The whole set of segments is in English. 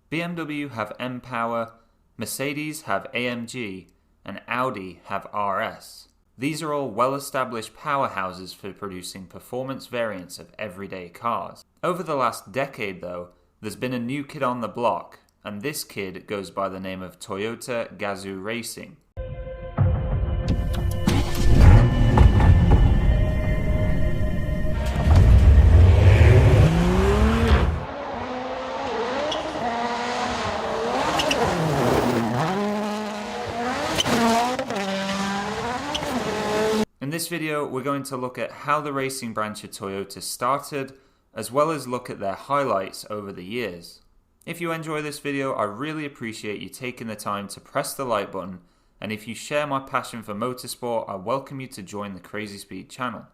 BMW have M-Power, Mercedes have AMG, and Audi have RS. These are all well-established powerhouses for producing performance variants of everyday cars. Over the last decade though, there's been a new kid on the block, and this kid goes by the name of Toyota Gazoo Racing. In this video, we're going to look at how the racing branch of Toyota started, as well as look at their highlights over the years. If you enjoy this video, I really appreciate you taking the time to press the like button, and if you share my passion for motorsport, I welcome you to join the Crazy Speed channel.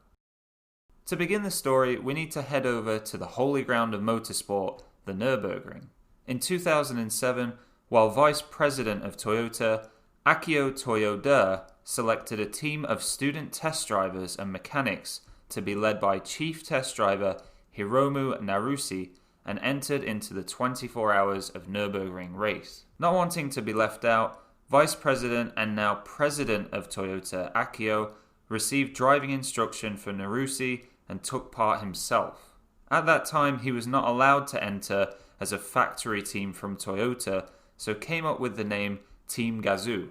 To begin the story, we need to head over to the holy ground of motorsport, the Nurburgring. In 2007, while Vice President of Toyota, Akio Toyoda selected a team of student test drivers and mechanics to be led by Chief Test Driver Hiromu Narusi and entered into the 24 Hours of Nurburgring race. Not wanting to be left out, Vice President and now President of Toyota Akio received driving instruction for Narusi and took part himself. At that time, he was not allowed to enter as a factory team from Toyota, so came up with the name Team Gazoo,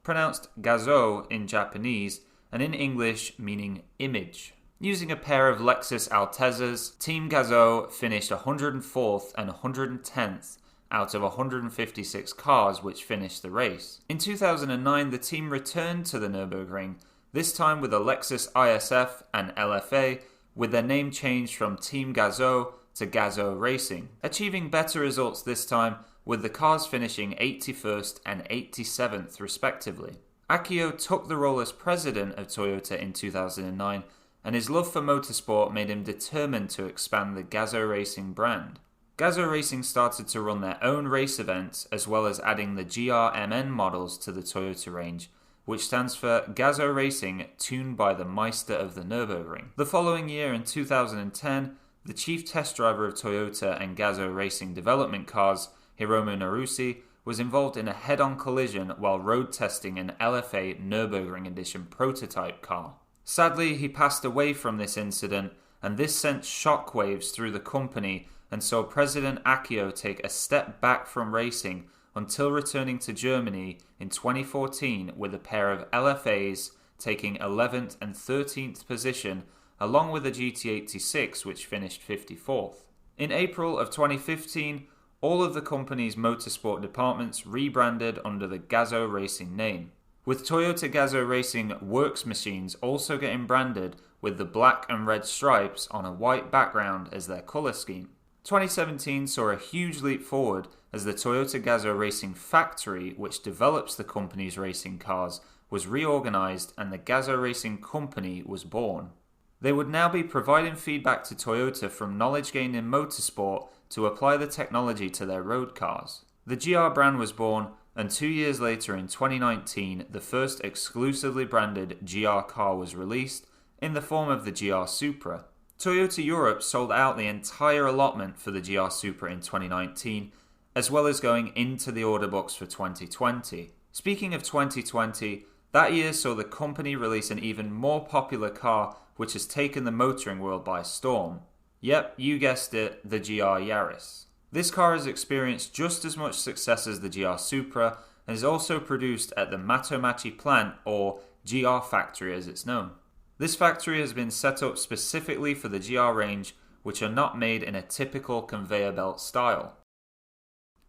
pronounced Gazoo in Japanese and in English meaning image. Using a pair of Lexus Altezas, Team Gazoo finished 104th and 110th out of 156 cars which finished the race. In 2009, the team returned to the Nürburgring, this time with a Lexus ISF and LFA, with their name changed from Team Gazoo to Gazoo Racing, achieving better results this time, with the cars finishing 81st and 87th respectively. Akio took the role as president of Toyota in 2009, and his love for motorsport made him determined to expand the Gazoo Racing brand. Gazoo Racing started to run their own race events, as well as adding the GR models to the Toyota range, which stands for Gazoo Racing tuned by the Meister of the Nürburgring. The following year, in 2010, the chief test driver of Toyota and Gazoo Racing development cars, Hiromu Narusi, was involved in a head-on collision while road testing an LFA Nürburgring Edition prototype car. Sadly, he passed away from this incident, and this sent shockwaves through the company and saw President Akio take a step back from racing until returning to Germany in 2014 with a pair of LFAs taking 11th and 13th position, along with a GT86 which finished 54th. In April of 2015, all of the company's motorsport departments rebranded under the Gazoo Racing name, with Toyota Gazoo Racing works machines also getting branded with the black and red stripes on a white background as their colour scheme. 2017 saw a huge leap forward as the Toyota Gazoo Racing factory, which develops the company's racing cars, was reorganised and the Gazoo Racing Company was born. They would now be providing feedback to Toyota from knowledge gained in motorsport to apply the technology to their road cars. The GR brand was born, and 2 years later in 2019, the first exclusively branded GR car was released in the form of the GR Supra. Toyota Europe sold out the entire allotment for the GR Supra in 2019, as well as going into the order books for 2020. Speaking of 2020, that year saw the company release an even more popular car which has taken the motoring world by storm. Yep, you guessed it, the GR Yaris. This car has experienced just as much success as the GR Supra and is also produced at the Matomachi plant, or GR factory as it's known. This factory has been set up specifically for the GR range, which are not made in a typical conveyor belt style.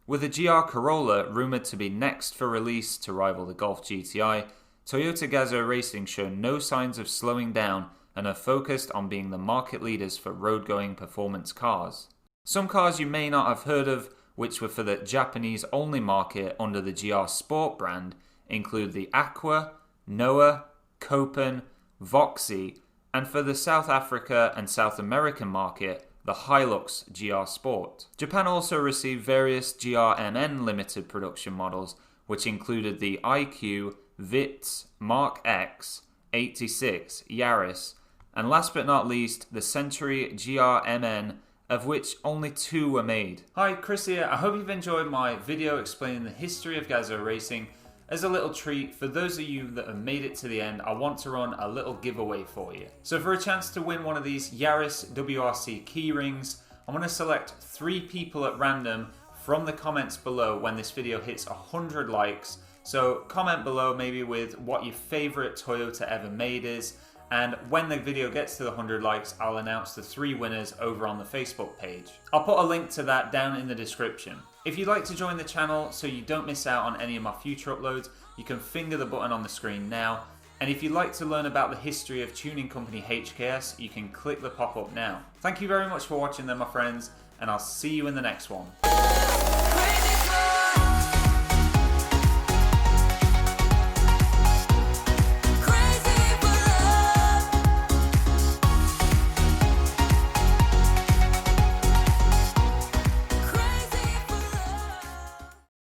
With the GR Corolla rumoured to be next for release to rival the Golf GTI, Toyota Gazoo Racing show no signs of slowing down and are focused on being the market leaders for road-going performance cars. Some cars you may not have heard of, which were for the Japanese-only market under the GR Sport brand, include the Aqua, Noah, Copen, Voxy, and for the South Africa and South American market, the Hilux GR Sport. Japan also received various GRMN limited production models, which included the IQ, Vitz, Mark X, 86, Yaris, and last but not least, the Century GRMN of which only 2 were made. Hi, Chris here. I hope you've enjoyed my video explaining the history of Gazoo Racing. As a little treat, for those of you that have made it to the end, I want to run a little giveaway for you. So for a chance to win one of these Yaris WRC key rings, I'm going to select 3 people at random from the comments below when this video hits 100 likes. So comment below maybe with what your favorite Toyota ever made is, and when the video gets to the 100 likes, I'll announce the 3 winners over on the Facebook page. I'll put a link to that down in the description. If you'd like to join the channel so you don't miss out on any of my future uploads, you can finger the button on the screen now. And if you'd like to learn about the history of tuning company HKS, you can click the pop-up now. Thank you very much for watching then, my friends, and I'll see you in the next one.